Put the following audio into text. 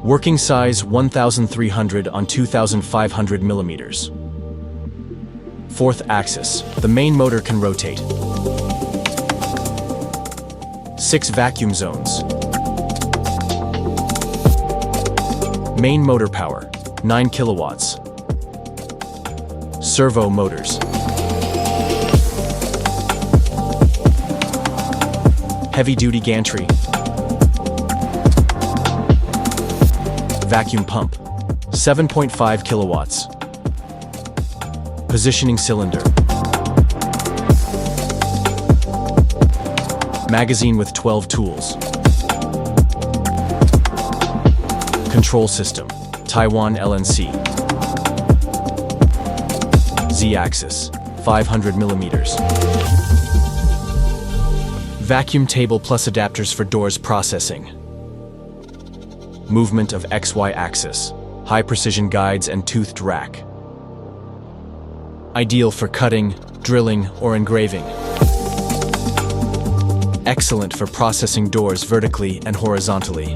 Working size 1300 on 2500 millimeters. Fourth axis. The main motor can rotate. 6 vacuum zones. Main motor power, 9 kilowatts. Servo motors. Heavy-duty gantry. Vacuum pump, 7.5 kilowatts. Positioning cylinder. Magazine with 12 tools. Control system, Taiwan LNC. Z-axis, 500 millimeters. Vacuum table plus adapters for doors processing. Movement of XY axis, high precision guides and toothed rack. Ideal for cutting, drilling, or engraving. Excellent for processing doors vertically and horizontally.